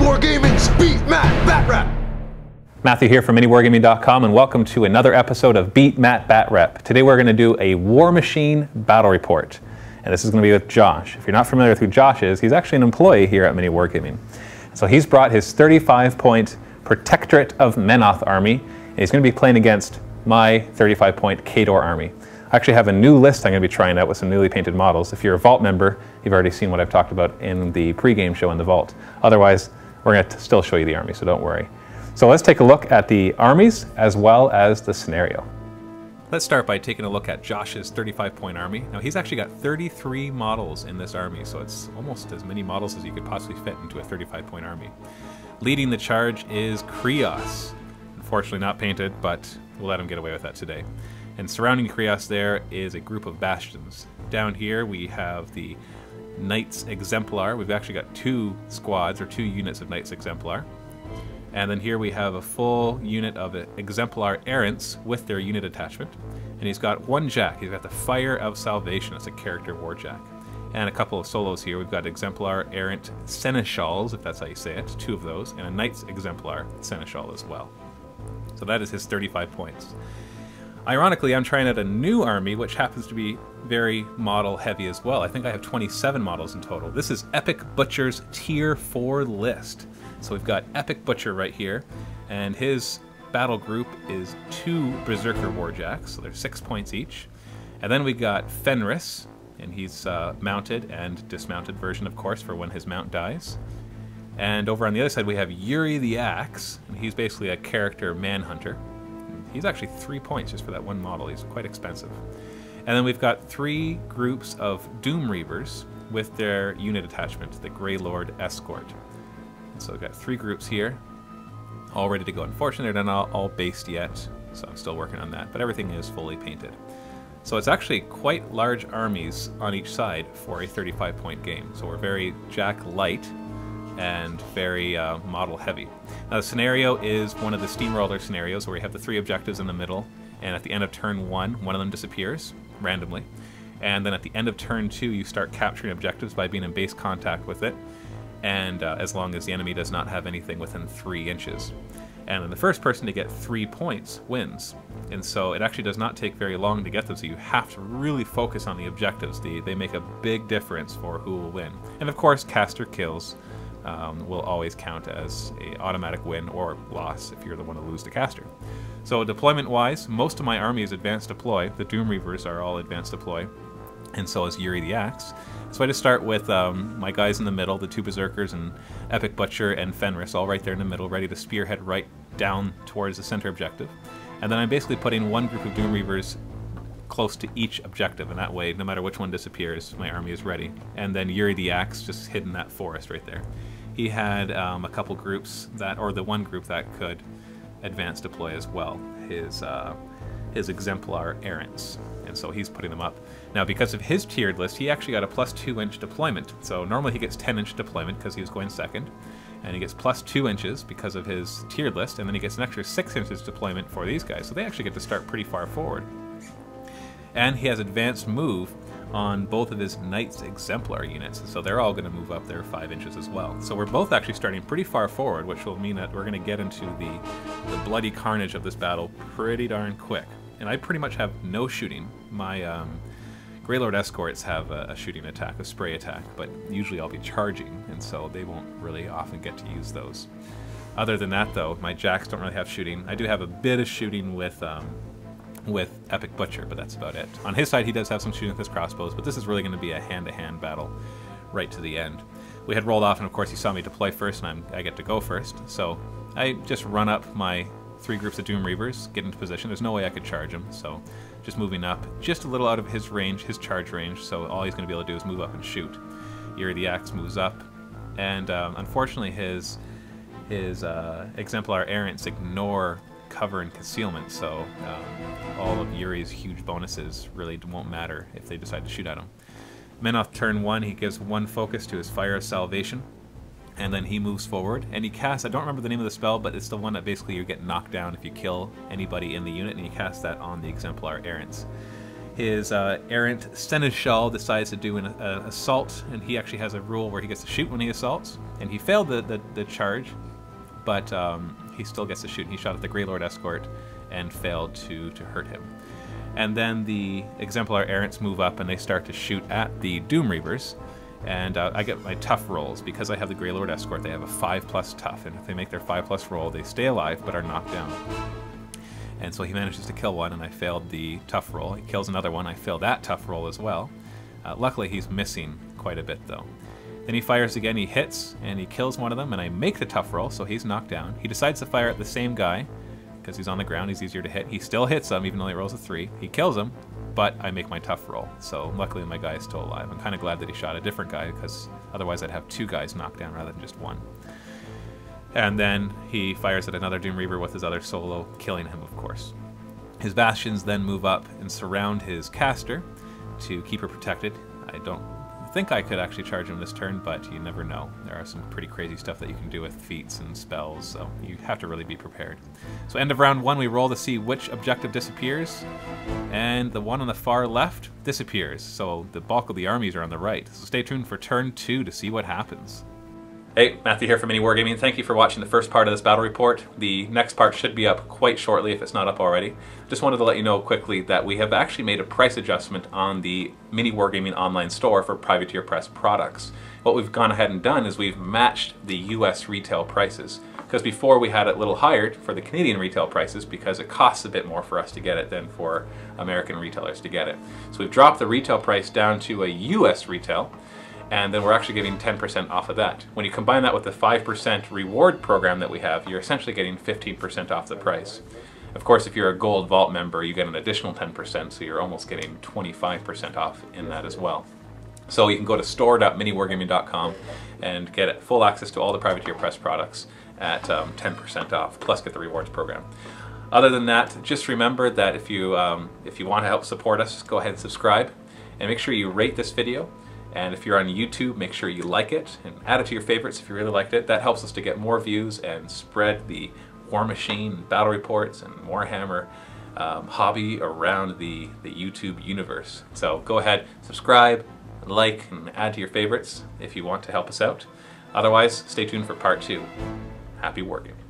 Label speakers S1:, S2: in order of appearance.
S1: MiniWarGaming's Beat Matt Batrep.
S2: Matthew here from MiniWargaming.com, and welcome to another episode of Beat Matt Batrep. Today we're going to do a Warmachine battle report, and this is going to be with Josh. If you're not familiar with who Josh is, he's actually an employee here at MiniWargaming. So he's brought his 35-point Protectorate of Menoth army, and he's going to be playing against my 35-point Khador army. I actually have a new list I'm going to be trying out with some newly painted models. If you're a Vault member, you've already seen what I've talked about in the pre-game show in the Vault. Otherwise, we're going to still show you the army, so don't worry. So let's take a look at the armies as well as the scenario. Let's start by taking a look at Josh's 35-point army. Now he's actually got 33 models in this army, so it's almost as many models as you could possibly fit into a 35-point army. Leading the charge is Krios. Unfortunately not painted, but we'll let him get away with that today. And surrounding Krios there is a group of bastions. Down here we have the Knights Exemplar. We've actually got two squads, or two units of Knights Exemplar. And then here we have a full unit of Exemplar Errants with their unit attachment. And he's got one Jack. He's got the Fire of Salvation as a character war Jack. And a couple of solos here. We've got Exemplar Errant Seneschals, if that's how you say it, two of those, and a Knights Exemplar Seneschal as well. So that is his 35 points. Ironically, I'm trying out a new army, which happens to be very model heavy as well. I think I have 27 models in total. This is Epic Butcher's Tier 4 list. So we've got Epic Butcher right here, and his battle group is 2 Berserker Warjacks, so they're 6 points each. And then we got Fenris, and he's mounted and dismounted version, of course, for when his mount dies. And over on the other side we have Yuri the Axe, and he's basically a character manhunter. He's actually 3 points just for that one model. He's quite expensive. And then we've got 3 groups of Doom Reavers with their unit attachment, the Grey Lord Escort. And so we've got 3 groups here, all ready to go. Unfortunately, they're not all based yet, so I'm still working on that, but everything is fully painted. So it's actually quite large armies on each side for a 35-point game. So we're very Jack light and very model heavy. Now the scenario is one of the steamroller scenarios where we have the 3 objectives in the middle, and at the end of turn 1, one of them disappears randomly. And then at the end of turn 2, you start capturing objectives by being in base contact with it, and as long as the enemy does not have anything within 3 inches. And then the first person to get 3 points wins. And so it actually does not take very long to get them, so you have to really focus on the objectives. They make a big difference for who will win. And of course, caster kills will always count as an automatic win or loss if you're the one to lose the caster. So deployment-wise, most of my army is advanced deploy. The Doom Reavers are all advanced deploy, and so is Yuri the Axe. So I just start with my guys in the middle, the 2 Berserkers and Epic Butcher and Fenris, all right there in the middle, ready to spearhead right down towards the center objective. And then I'm basically putting one group of Doom Reavers close to each objective, and that way, no matter which one disappears, my army is ready. And then Yuri the Axe just hid in that forest right there. He had a couple groups that, or the one group that could advance deploy as well, his Exemplar Errants, and so he's putting them up. Now because of his tiered list, he actually got a plus 2-inch deployment. So normally he gets 10-inch deployment because he was going second, and he gets plus 2 inches because of his tiered list, and then he gets an extra 6 inches deployment for these guys, so they actually get to start pretty far forward. And he has advanced move on both of his Knights Exemplar units, so they're all going to move up there 5 inches as well. So we're both actually starting pretty far forward, which will mean that we're going to get into the bloody carnage of this battle pretty darn quick. And I pretty much have no shooting. My Grey Lord Escorts have a shooting attack, a spray attack, but usually I'll be charging, and so they won't really often get to use those. Other than that though, my Jacks don't really have shooting. I do have a bit of shooting with Epic Butcher, but that's about it. On his side, he does have some shooting with his crossbows, but this is really going to be a hand-to-hand battle right to the end. We had rolled off, and of course he saw me deploy first, and I get to go first. So I just run up my 3 groups of Doom Reavers, get into position. There's no way I could charge him, so just moving up, just a little out of his range, his charge range, so all he's going to be able to do is move up and shoot. Yuri the Axe moves up, and unfortunately his Exemplar Errants ignore cover and concealment, so all of Yuri's huge bonuses really won't matter if they decide to shoot at him. Menoth Turn 1, he gives 1 focus to his Fire of Salvation, and then he moves forward, and he casts, I don't remember the name of the spell, but it's the one that basically you get knocked down if you kill anybody in the unit, and he casts that on the Exemplar Errants. his errant seneschal decides to do an assault, and he actually has a rule where he gets to shoot when he assaults, and he failed the charge, but he still gets to shoot. He shot at the Grey Lord escort and failed to hurt him. And then the Exemplar Errants move up and they start to shoot at the Doom Reavers. And I get my tough rolls. Because I have the Grey Lord escort, they have a 5+ tough. And if they make their 5+ roll, they stay alive but are knocked down. And so he manages to kill one, and I failed the tough roll. He kills another one, I failed that tough roll as well. Luckily, he's missing quite a bit, though. Then he fires again, he hits, and he kills one of them, and I make the tough roll, so he's knocked down. He decides to fire at the same guy, because he's on the ground, he's easier to hit. He still hits him, even though he rolls a 3. He kills him, but I make my tough roll. So luckily my guy is still alive. I'm kind of glad that he shot a different guy, because otherwise I'd have 2 guys knocked down rather than just 1. And then he fires at another Doom Reaver with his other solo, killing him, of course. His Bastions then move up and surround his caster to keep her protected. I don't think I could actually charge him this turn, but you never know. There are some pretty crazy stuff that you can do with feats and spells, so you have to really be prepared. So end of round 1, we roll to see which objective disappears, and the one on the far left disappears, so the bulk of the armies are on the right. So stay tuned for turn 2 to see what happens. Hey, Matthew here from MiniWarGaming. Thank you for watching the first part of this battle report. The next part should be up quite shortly if it's not up already. Just wanted to let you know quickly that we have actually made a price adjustment on the MiniWarGaming online store for Privateer Press products. What we've gone ahead and done is we've matched the US retail prices. Because before we had it a little higher for the Canadian retail prices because it costs a bit more for us to get it than for American retailers to get it. So we've dropped the retail price down to a US retail, and then we're actually getting 10% off of that. When you combine that with the 5% reward program that we have, you're essentially getting 15% off the price. Of course, if you're a Gold Vault member, you get an additional 10%, so you're almost getting 25% off in that as well. So you can go to store.miniwargaming.com and get full access to all the Privateer Press products at 10% off, plus get the rewards program. Other than that, just remember that if you want to help support us, go ahead and subscribe, and make sure you rate this video. And if you're on YouTube, make sure you like it and add it to your favorites if you really liked it. That helps us to get more views and spread the Warmachine battle reports and Warhammer hobby around the YouTube universe. So go ahead, subscribe, like, and add to your favorites if you want to help us out. Otherwise, stay tuned for part 2. Happy wargaming.